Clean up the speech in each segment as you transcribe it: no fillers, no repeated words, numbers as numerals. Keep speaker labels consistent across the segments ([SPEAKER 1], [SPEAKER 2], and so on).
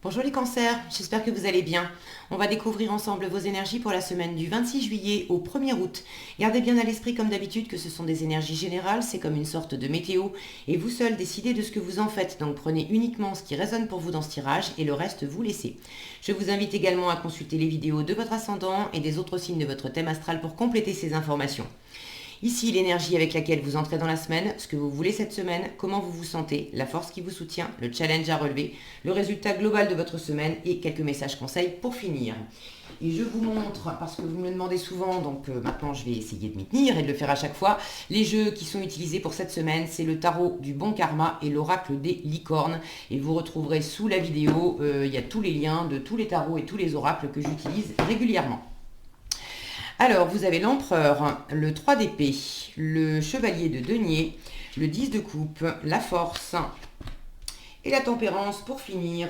[SPEAKER 1] Bonjour les cancers, j'espère que vous allez bien. On va découvrir ensemble vos énergies pour la semaine du 26 juillet au 1er août. Gardez bien à l'esprit comme d'habitude que ce sont des énergies générales, c'est comme une sorte de météo et vous seul décidez de ce que vous en faites. Donc prenez uniquement ce qui résonne pour vous dans ce tirage et le reste vous laissez. Je vous invite également à consulter les vidéos de votre ascendant et des autres signes de votre thème astral pour compléter ces informations. Ici, l'énergie avec laquelle vous entrez dans la semaine, ce que vous voulez cette semaine, comment vous vous sentez, la force qui vous soutient, le challenge à relever, le résultat global de votre semaine et quelques messages conseils pour finir. Et je vous montre, parce que vous me le demandez souvent, donc maintenant je vais essayer de m'y tenir et de le faire à chaque fois, les jeux qui sont utilisés pour cette semaine, c'est le tarot du bon karma et l'oracle des licornes. Et vous retrouverez sous la vidéo, il y a tous les liens de tous les tarots et tous les oracles que j'utilise régulièrement. Alors, vous avez l'empereur, le 3 d'épée, le chevalier de denier, le 10 de coupe, la force et la tempérance pour finir.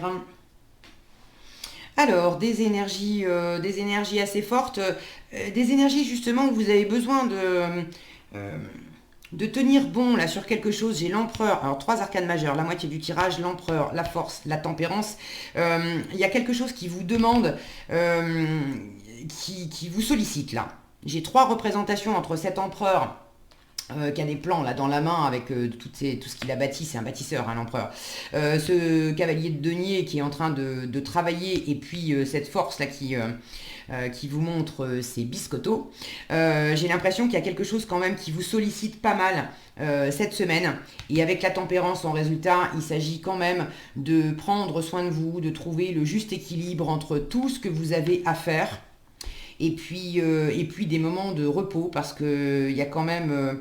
[SPEAKER 1] Alors, des énergies assez fortes, des énergies justement où vous avez besoin de tenir bon là sur quelque chose. J'ai l'empereur, alors 3 arcanes majeures, la moitié du tirage, l'empereur, la force, la tempérance. Il y a quelque chose qui vous demande... qui vous sollicite là. J'ai 3 représentations entre cet empereur qui a des plans là dans la main avec tout ce qu'il a bâti, c'est un bâtisseur, hein, l'empereur. Ce cavalier de denier qui est en train de travailler et puis cette force là qui vous montre ses biscottos. J'ai l'impression qu'il y a quelque chose quand même qui vous sollicite pas mal cette semaine. Et avec la tempérance en résultat, il s'agit quand même de prendre soin de vous, de trouver le juste équilibre entre tout ce que vous avez à faire et puis des moments de repos parce qu'il y a quand même...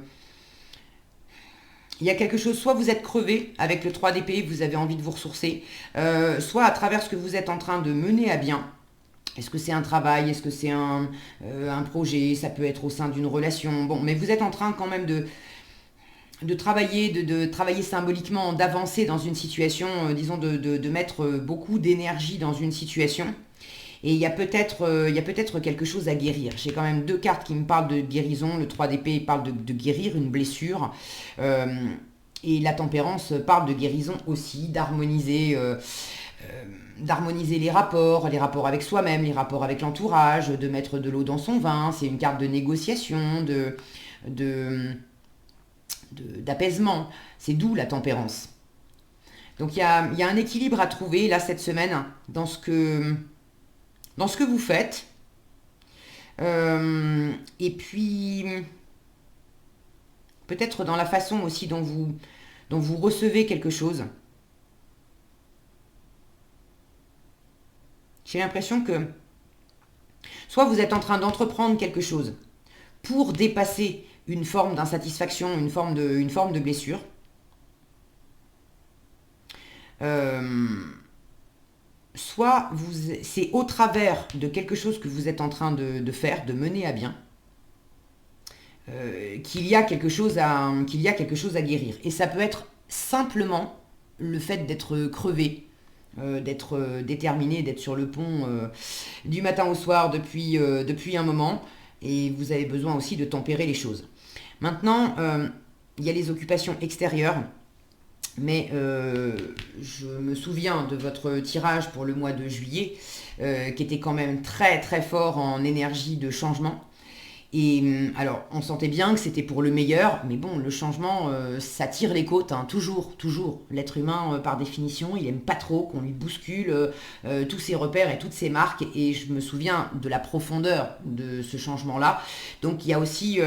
[SPEAKER 1] il y a quelque chose, soit vous êtes crevé avec le 3 d'épée, vous avez envie de vous ressourcer, soit à travers ce que vous êtes en train de mener à bien. Est-ce que c'est un travail, est-ce que c'est un projet, ça peut être au sein d'une relation. Bon, mais vous êtes en train quand même de travailler symboliquement, d'avancer dans une situation, disons de mettre beaucoup d'énergie dans une situation. Et il y a peut-être quelque chose à guérir. J'ai quand même 2 cartes qui me parlent de guérison. Le 3 d'épée parle de guérir une blessure. Et la tempérance parle de guérison aussi, d'harmoniser les rapports avec soi-même, les rapports avec l'entourage, de mettre de l'eau dans son vin. C'est une carte de négociation, d'apaisement. C'est doux la tempérance. Donc il y a un équilibre à trouver là cette semaine dans ce que vous faites. Et puis, peut-être dans la façon aussi dont vous recevez quelque chose. J'ai l'impression que soit vous êtes en train d'entreprendre quelque chose pour dépasser une forme d'insatisfaction, une forme de blessure. Soit c'est au travers de quelque chose que vous êtes en train de faire, de mener à bien, qu'il y a quelque chose à guérir. Et ça peut être simplement le fait d'être crevé, d'être déterminé, d'être sur le pont du matin au soir depuis un moment, et vous avez besoin aussi de tempérer les choses. Maintenant, il y a les occupations extérieures. Mais je me souviens de votre tirage pour le mois de juillet, qui était quand même très très fort en énergie de changement. Et alors, on sentait bien que c'était pour le meilleur, mais bon, le changement, ça tire les côtes, hein, toujours, toujours. L'être humain, par définition, il aime pas trop qu'on lui bouscule tous ses repères et toutes ses marques, et je me souviens de la profondeur de ce changement-là. Donc, il y a aussi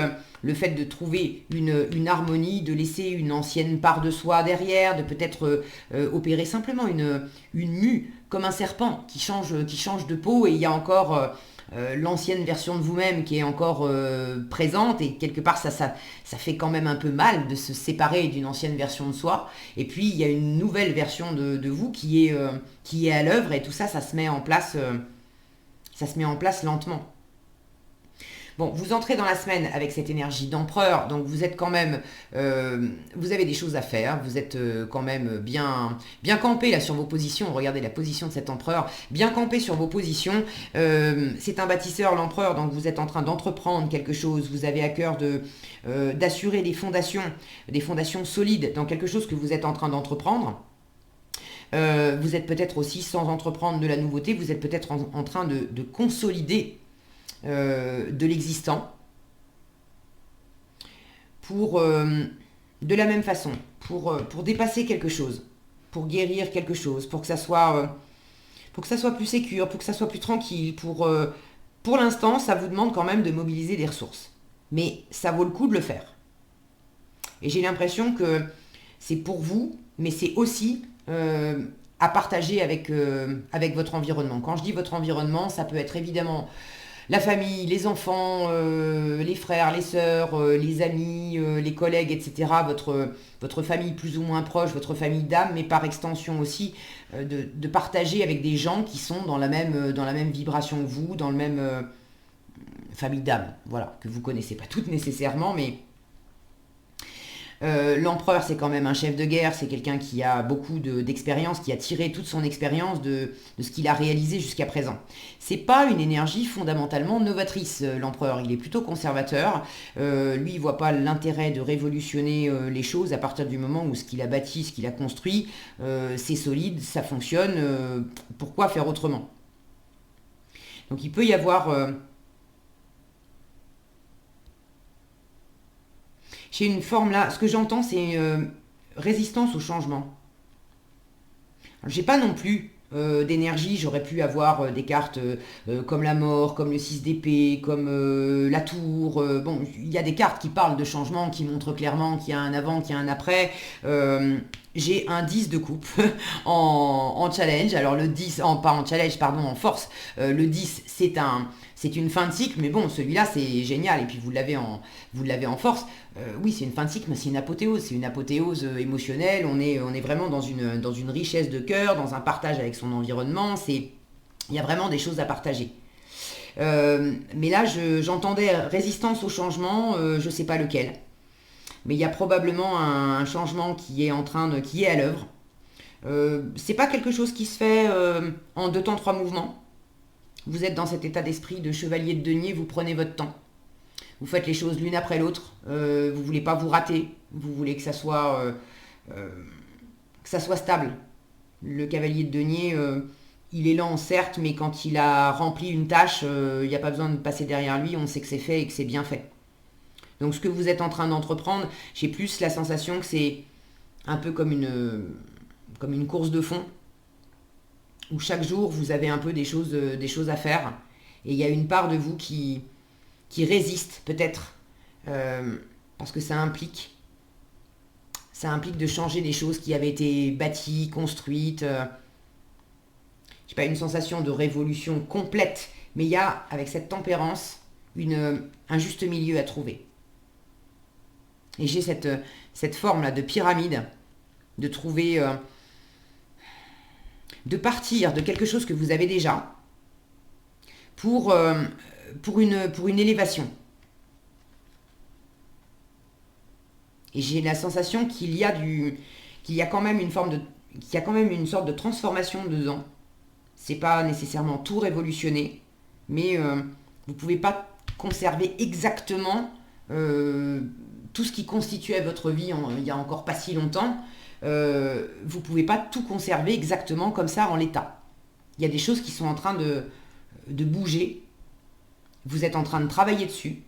[SPEAKER 1] le fait de trouver une harmonie, de laisser une ancienne part de soi derrière, de peut-être opérer simplement une mue, comme un serpent qui change de peau, et il y a encore... l'ancienne version de vous-même qui est encore présente, et quelque part ça fait quand même un peu mal de se séparer d'une ancienne version de soi, et puis il y a une nouvelle version de vous qui est à l'œuvre, et tout ça se met en place lentement. Bon, vous entrez dans la semaine avec cette énergie d'empereur, donc vous êtes quand même, vous avez des choses à faire, vous êtes quand même bien campé là sur vos positions. Regardez la position de cet empereur, bien campé sur vos positions. C'est un bâtisseur, l'empereur, donc vous êtes en train d'entreprendre quelque chose. Vous avez à cœur d'assurer des fondations solides dans quelque chose que vous êtes en train d'entreprendre. Vous êtes peut-être aussi sans entreprendre de la nouveauté, vous êtes peut-être en train de consolider de l'existant pour, de la même façon, pour dépasser quelque chose, pour guérir quelque chose, pour que ça soit plus sécure, pour que ça soit plus tranquille. Pour l'instant, ça vous demande quand même de mobiliser des ressources. Mais ça vaut le coup de le faire. Et j'ai l'impression que c'est pour vous, mais c'est aussi à partager avec votre environnement. Quand je dis votre environnement, ça peut être évidemment la famille, les enfants, les frères, les sœurs, les amis, les collègues, etc. Votre famille plus ou moins proche, votre famille d'âme, mais par extension aussi de partager avec des gens qui sont dans la même vibration que vous, dans le même famille d'âme, voilà, que vous connaissez pas toutes nécessairement, mais l'empereur, c'est quand même un chef de guerre, c'est quelqu'un qui a beaucoup d'expérience, qui a tiré toute son expérience de ce qu'il a réalisé jusqu'à présent. C'est pas une énergie fondamentalement novatrice, l'empereur, il est plutôt conservateur. Lui, il voit pas l'intérêt de révolutionner les choses à partir du moment où ce qu'il a bâti, ce qu'il a construit, c'est solide, ça fonctionne, pourquoi faire autrement? Donc il peut y avoir... j'ai une forme là, ce que j'entends c'est résistance au changement. J'ai pas non plus d'énergie, j'aurais pu avoir des cartes comme la mort, comme le 6 d'épée, comme la tour. Bon, il y a des cartes qui parlent de changement, qui montrent clairement qu'il y a un avant, qu'il y a un après. J'ai un 10 de coupe en challenge. Alors le 10, pas en challenge, pardon, en force. Le 10, c'est une fin de cycle, mais bon, celui-là, c'est génial. Et puis vous l'avez en force. Oui, c'est une fin de cycle, mais c'est une apothéose. C'est une apothéose émotionnelle. On est vraiment dans une richesse de cœur, dans un partage avec son environnement. Il y a vraiment des choses à partager. Mais là, j'entendais résistance au changement, je ne sais pas lequel. Mais il y a probablement un changement qui est à l'œuvre. C'est pas quelque chose qui se fait en 2 temps 3 mouvements. Vous êtes dans cet état d'esprit de chevalier de denier, vous prenez votre temps. Vous faites les choses l'une après l'autre. Vous voulez pas vous rater. Vous voulez que ça soit stable. Le cavalier de denier, il est lent certes, mais quand il a rempli une tâche, il n'y a pas besoin de passer derrière lui. On sait que c'est fait et que c'est bien fait. Donc ce que vous êtes en train d'entreprendre, j'ai plus la sensation que c'est un peu comme une course de fond, où chaque jour vous avez un peu des choses à faire, et il y a une part de vous qui résiste peut-être, parce que ça implique de changer des choses qui avaient été bâties, construites. J'ai pas une sensation de révolution complète, mais il y a, avec cette tempérance, un juste milieu à trouver. Et j'ai cette forme-là de pyramide, de trouver, de partir de quelque chose que vous avez déjà pour une élévation. Et j'ai la sensation qu'il y a quand même qu'il y a quand même une sorte de transformation dedans. C'est pas nécessairement tout révolutionner, mais vous pouvez pas conserver exactement tout ce qui constituait votre vie il y a encore pas si longtemps. Vous pouvez pas tout conserver exactement comme ça en l'état. Il y a des choses qui sont en train de bouger. Vous êtes en train de travailler dessus.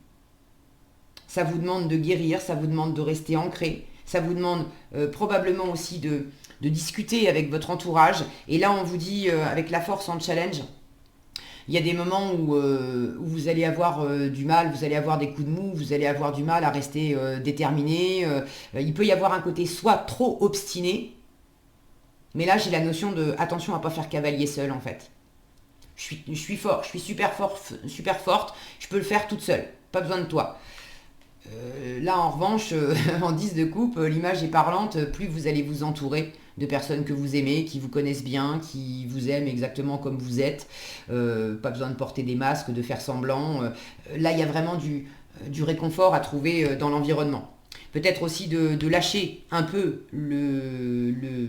[SPEAKER 1] Ça vous demande de guérir, ça vous demande de rester ancré. Ça vous demande probablement aussi de discuter avec votre entourage. Et là, on vous dit, avec la force en challenge, il y a des moments où vous allez avoir du mal, vous allez avoir des coups de mou, vous allez avoir du mal à rester déterminé. Il peut y avoir un côté soit trop obstiné, mais là j'ai la notion de attention à ne pas faire cavalier seul en fait. Je suis fort, je suis super forte, je peux le faire toute seule, pas besoin de toi. Là en revanche, en 10 de coupe, l'image est parlante, plus vous allez vous entourer de personnes que vous aimez, qui vous connaissent bien, qui vous aiment exactement comme vous êtes. Pas besoin de porter des masques, de faire semblant. Là, il y a vraiment du réconfort à trouver dans l'environnement. Peut-être aussi de lâcher un peu le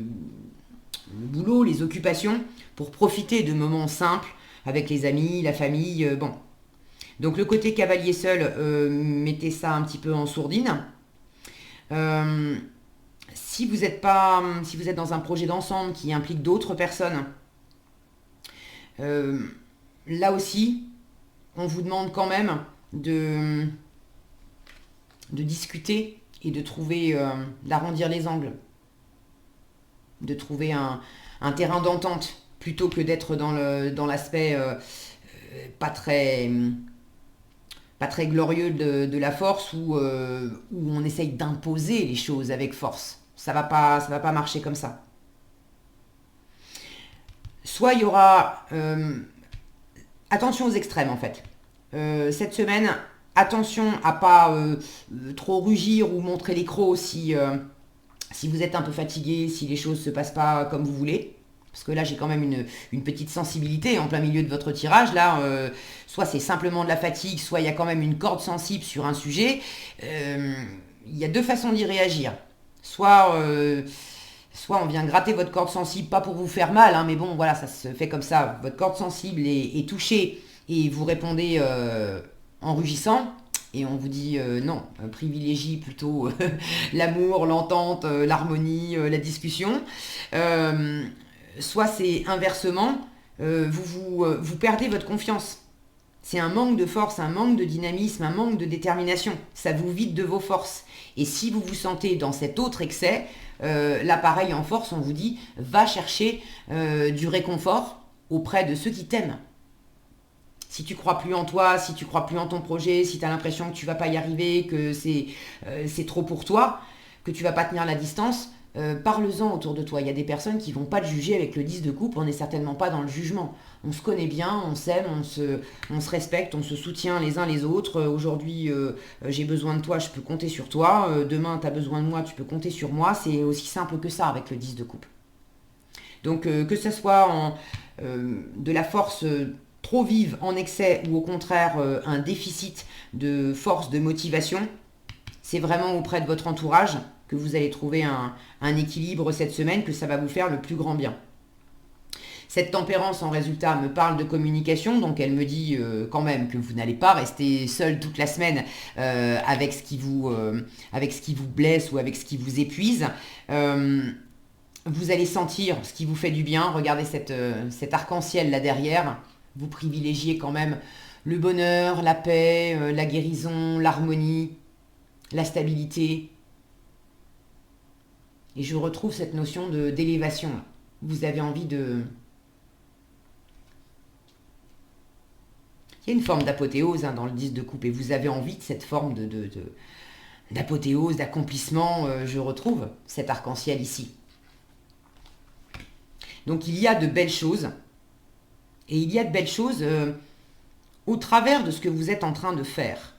[SPEAKER 1] boulot, les occupations, pour profiter de moments simples avec les amis, la famille. Bon. Donc le côté cavalier seul, mettez ça un petit peu en sourdine. Si vous êtes dans un projet d'ensemble qui implique d'autres personnes, euh, là aussi, on vous demande quand même de, de discuter et de trouver, d'arrondir les angles, de trouver un terrain d'entente plutôt que d'être dans l'aspect pas très, pas très glorieux de la force où on essaye d'imposer les choses avec force. Ça va pas marcher comme ça. Soit il y aura attention aux extrêmes en fait. Cette semaine, attention à pas trop rugir ou montrer les crocs si vous êtes un peu fatigué, si les choses se passent pas comme vous voulez. Parce que là, j'ai quand même une petite sensibilité en plein milieu de votre tirage. Là, soit c'est simplement de la fatigue, soit il y a quand même une corde sensible sur un sujet. Il y a deux façons d'y réagir. Soit, soit on vient gratter votre corde sensible, pas pour vous faire mal, hein, mais bon, voilà, ça se fait comme ça. Votre corde sensible est touchée et vous répondez en rugissant. Et on vous dit non, privilégie plutôt l'amour, l'entente, l'harmonie, la discussion. Euh, Soit c'est inversement, vous perdez votre confiance. C'est un manque de force, un manque de dynamisme, un manque de détermination. Ça vous vide de vos forces. Et si vous vous sentez dans cet autre excès, l'appareil en force, on vous dit, va chercher du réconfort auprès de ceux qui t'aiment. Si tu crois plus en toi, si tu crois plus en ton projet, si tu as l'impression que tu vas pas y arriver, que c'est trop pour toi, que tu vas pas tenir la distance, parle-en autour de toi. Il y a des personnes qui vont pas te juger avec le 10 de coupe, on n'est certainement pas dans le jugement. On se connaît bien, on s'aime, on se respecte, on se soutient les uns les autres. Aujourd'hui, j'ai besoin de toi, je peux compter sur toi. Demain, tu as besoin de moi, tu peux compter sur moi. C'est aussi simple que ça avec le 10 de coupe. Donc que ce soit de la force trop vive en excès ou au contraire un déficit de force, de motivation, c'est vraiment auprès de votre entourage que vous allez trouver un équilibre cette semaine, que ça va vous faire le plus grand bien. Cette tempérance en résultat me parle de communication, donc elle me dit quand même que vous n'allez pas rester seul toute la semaine avec ce qui vous blesse ou avec ce qui vous épuise. Vous allez sentir ce qui vous fait du bien. Regardez cet arc-en-ciel là derrière. Vous privilégiez quand même le bonheur, la paix, la guérison, l'harmonie, la stabilité. Et je retrouve cette notion d'élévation. Vous avez envie de... Il y a une forme d'apothéose dans le 10 de coupe et vous avez envie de cette forme d'apothéose, d'accomplissement. Je retrouve cet arc-en-ciel ici. Donc il y a de belles choses. Et il y a de belles choses au travers de ce que vous êtes en train de faire.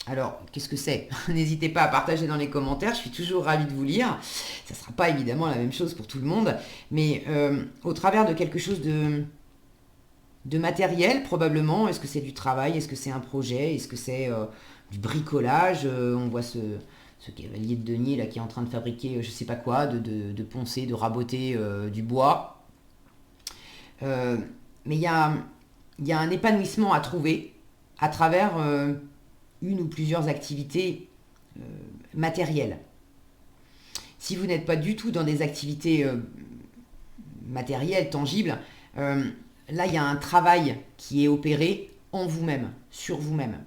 [SPEAKER 1] Alors, qu'est-ce que c'est? N'hésitez pas à partager dans les commentaires, je suis toujours ravie de vous lire. Ça ne sera pas évidemment la même chose pour tout le monde, mais au travers de quelque chose de matériel probablement. Est-ce que c'est du travail? Est-ce que c'est un projet? Est-ce que c'est du bricolage? On voit ce cavalier de denier là qui est en train de fabriquer je sais pas quoi, de poncer, de raboter du bois. Mais il y a un épanouissement à trouver à travers une ou plusieurs activités matérielles. Si vous n'êtes pas du tout dans des activités matérielles, tangibles, là il y a un travail qui est opéré en vous-même, sur vous-même.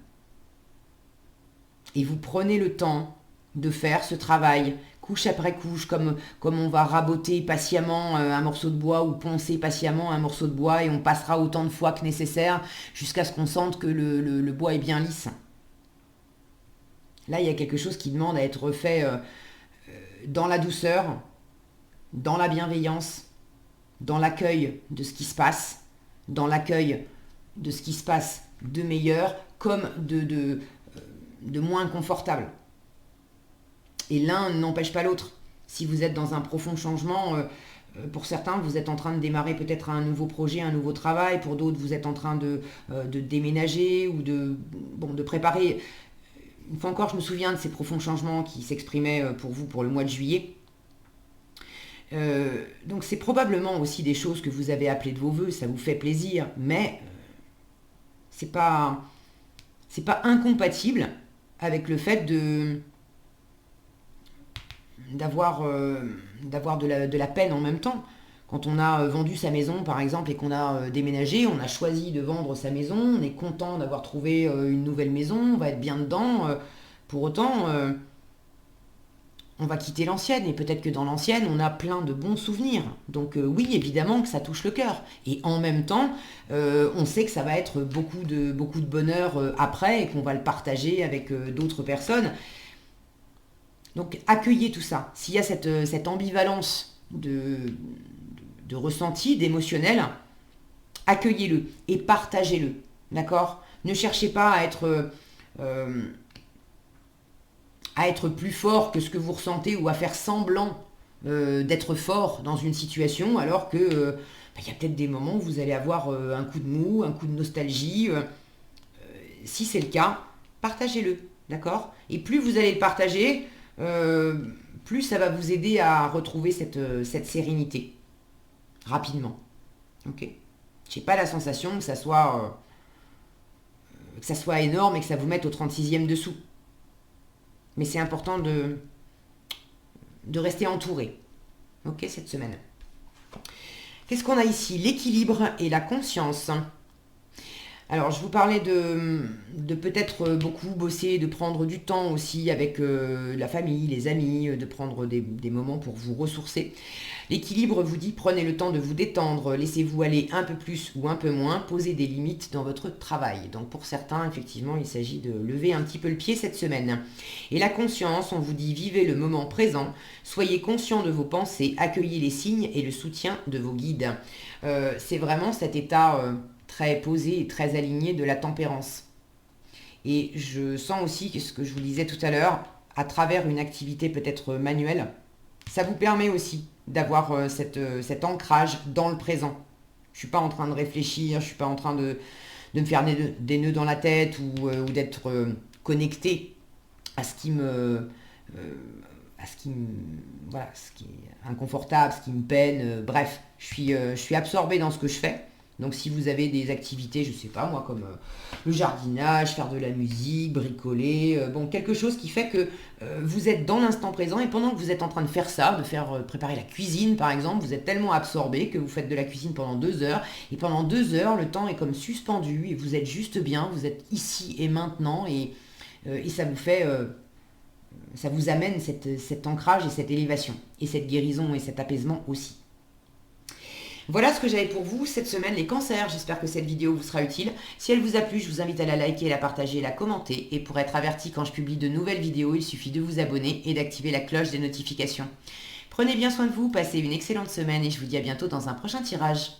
[SPEAKER 1] Et vous prenez le temps de faire ce travail, couche après couche, comme on va raboter patiemment un morceau de bois ou poncer patiemment un morceau de bois, et on passera autant de fois que nécessaire jusqu'à ce qu'on sente que le bois est bien lisse. Là, il y a quelque chose qui demande à être fait dans la douceur, dans la bienveillance, dans l'accueil de ce qui se passe, dans l'accueil de ce qui se passe de meilleur comme de moins confortable. Et l'un n'empêche pas l'autre. Si vous êtes dans un profond changement, pour certains, vous êtes en train de démarrer peut-être un nouveau projet, un nouveau travail. Pour d'autres, vous êtes en train de déménager ou de préparer. Une fois encore, je me souviens de ces profonds changements qui s'exprimaient pour vous pour le mois de juillet. Donc c'est probablement aussi des choses que vous avez appelées de vos voeux, ça vous fait plaisir, mais c'est pas incompatible avec le fait d'avoir de la peine en même temps. Quand on a vendu sa maison, par exemple, et qu'on a déménagé, on a choisi de vendre sa maison, on est content d'avoir trouvé une nouvelle maison, on va être bien dedans. Pour autant, on va quitter l'ancienne, et peut-être que dans l'ancienne, on a plein de bons souvenirs. Donc oui, évidemment que ça touche le cœur. Et en même temps, on sait que ça va être beaucoup de bonheur après, et qu'on va le partager avec d'autres personnes. Donc accueillez tout ça. S'il y a cette ambivalence de ressenti, d'émotionnel, accueillez-le et partagez-le. D'accord? Ne cherchez pas à être plus fort que ce que vous ressentez ou à faire semblant d'être fort dans une situation alors que y a peut-être des moments où vous allez avoir un coup de mou, un coup de nostalgie. Si c'est le cas, partagez-le. D'accord? Et plus vous allez le partager, plus ça va vous aider à retrouver cette sérénité rapidement. Ok? J'ai pas la sensation que ça soit énorme et que ça vous mette au 36e dessous. Mais c'est important de rester entouré. Ok, cette semaine. Qu'est-ce qu'on a ici? L'équilibre et la conscience. Alors, je vous parlais de peut-être beaucoup bosser, de prendre du temps aussi avec la famille, les amis, de prendre des moments pour vous ressourcer. L'équilibre vous dit, prenez le temps de vous détendre, laissez-vous aller un peu plus ou un peu moins, posez des limites dans votre travail. Donc pour certains, effectivement, il s'agit de lever un petit peu le pied cette semaine. Et la conscience, on vous dit, vivez le moment présent, soyez conscient de vos pensées, accueillez les signes et le soutien de vos guides. C'est vraiment cet état très posé et très aligné de la tempérance. Et je sens aussi que ce que je vous disais tout à l'heure, à travers une activité peut-être manuelle, ça vous permet aussi d'avoir cet ancrage dans le présent. Je ne suis pas en train de réfléchir, je ne suis pas en train de me faire des nœuds dans la tête ou d'être connecté à ce qui me... voilà, ce qui est inconfortable, ce qui me peine. Bref, je suis absorbée dans ce que je fais. Donc si vous avez des activités, je sais pas moi, comme le jardinage, faire de la musique, bricoler, quelque chose qui fait que vous êtes dans l'instant présent et pendant que vous êtes en train de faire ça, préparer la cuisine par exemple, vous êtes tellement absorbé que vous faites de la cuisine pendant 2 heures et pendant 2 heures, le temps est comme suspendu et vous êtes juste bien, vous êtes ici et maintenant et ça vous fait... ça vous amène cet ancrage et cette élévation et cette guérison et cet apaisement aussi. Voilà ce que j'avais pour vous cette semaine, les cancers. J'espère que cette vidéo vous sera utile. Si elle vous a plu, je vous invite à la liker, la partager et la commenter. Et pour être averti quand je publie de nouvelles vidéos, il suffit de vous abonner et d'activer la cloche des notifications. Prenez bien soin de vous, passez une excellente semaine et je vous dis à bientôt dans un prochain tirage.